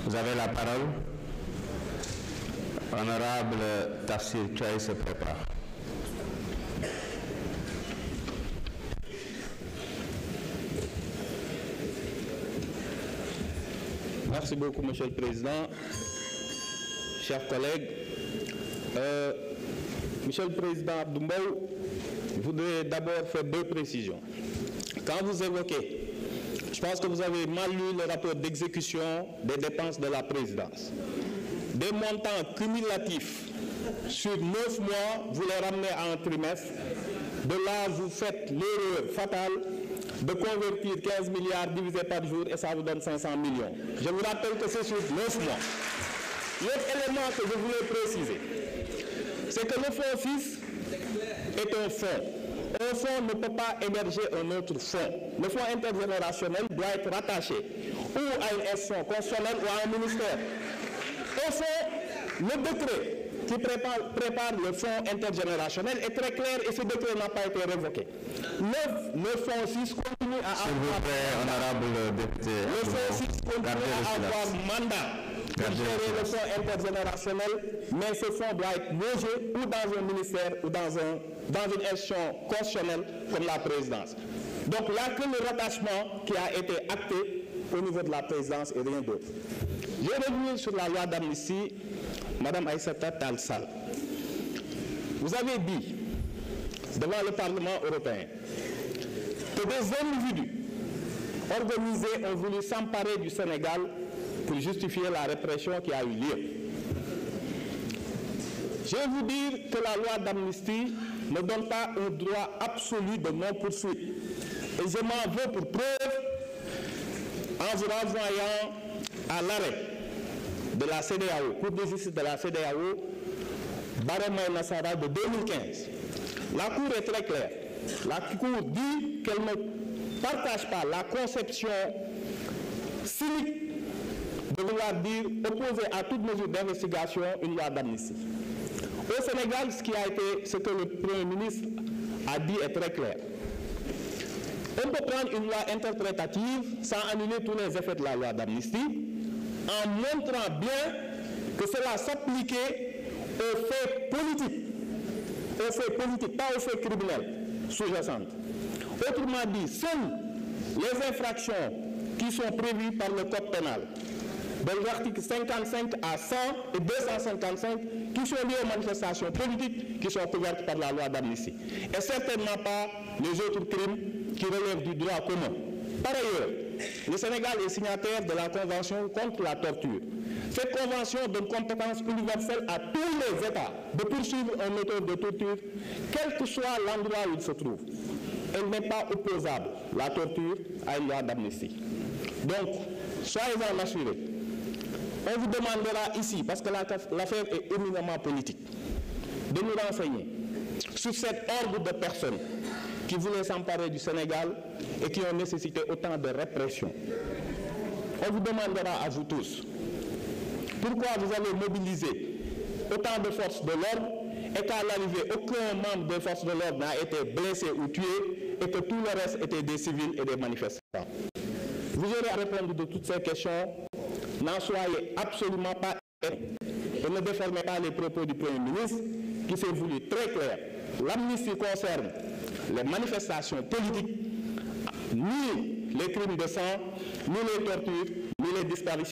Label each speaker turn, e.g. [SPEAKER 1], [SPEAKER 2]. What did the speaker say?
[SPEAKER 1] Vous avez la parole. Honorable Tafsir Choy se prépare.
[SPEAKER 2] Merci beaucoup, Monsieur le Président. Chers collègues, Monsieur le Président Abdou Mbow, je voudrais d'abord faire deux précisions. Quand vous évoquez, je pense que vous avez mal lu le rapport d'exécution des dépenses de la présidence. Des montants cumulatifs sur 9 mois, vous les ramenez à un trimestre. De là, vous faites l'erreur fatale de convertir 15 milliards divisé par jour et ça vous donne 500 millions. Je vous rappelle que c'est sur 9 mois. L'autre élément que je voulais préciser, c'est que le fonds 6 est un fonds. Un fonds ne peut pas émerger un autre fonds. Le fonds intergénérationnel doit être rattaché ou à une institution constitutionnelle ou à un ministère. Au fond, le décret qui prépare le fonds intergénérationnel est très clair et ce décret n'a pas été révoqué. Le fonds 6 continue à avoir
[SPEAKER 1] honorable député.
[SPEAKER 2] Le fonds 6 continue à avoir mandat pour gérer le fonds intergénérationnel, mais ce fonds doit être logé ou dans un ministère ou dans une institution constitutionnelle comme la présidence. Donc il n'y a que le rattachement qui a été acté au niveau de la présidence et rien d'autre. Je vais revenir sur la loi d'amnistie, Madame Aïssata Tall Sall. Vous avez dit devant le Parlement européen que des individus organisés ont voulu s'emparer du Sénégal pour justifier la répression qui a eu lieu. Je vais vous dire que la loi d'amnistie ne donne pas un droit absolu de non-poursuite. Et je m'en veux pour preuve en vous renvoyant à l'arrêt de la CEDEAO, Cour de justice de la CEDEAO, Barema Nassara de 2015. La Cour est très claire. La Cour dit qu'elle ne partage pas la conception cynique de vouloir dire opposer à toute mesure d'investigation une loi d'amnistie. Au Sénégal, ce que le Premier ministre a dit est très clair. On peut prendre une loi interprétative sans annuler tous les effets de la loi d'amnistie, en montrant bien que cela s'appliquait aux faits politiques, pas aux faits criminels sous-jacents. Autrement dit, seules les infractions qui sont prévues par le Code pénal, de l'article 55 à 100 et 255, qui sont liées aux manifestations politiques qui sont couvertes par la loi d'amnistie. Et certainement pas les autres crimes qui relèvent du droit commun. Par ailleurs, le Sénégal est signataire de la Convention contre la torture. Cette convention donne compétence universelle à tous les États de poursuivre un auteur de torture, quel que soit l'endroit où il se trouve. Elle n'est pas opposable, la torture, à une loi d'amnistie. Donc, soyez-en assurés. On vous demandera ici, parce que l'affaire est éminemment politique, de nous renseigner sur cet ordre de personnes qui voulaient s'emparer du Sénégal et qui ont nécessité autant de répression. On vous demandera à vous tous pourquoi vous avez mobilisé autant de forces de l'ordre et qu'à l'arrivée, aucun membre des forces de l'ordre n'a été blessé ou tué et que tout le reste était des civils et des manifestants. Vous aurez à répondre de toutes ces questions. N'en soyez absolument pas et ne déformez pas les propos du Premier ministre qui s'est voulu très clair. L'amnistie concerne les manifestations politiques, ni les crimes de sang, ni les tortures, ni les disparitions.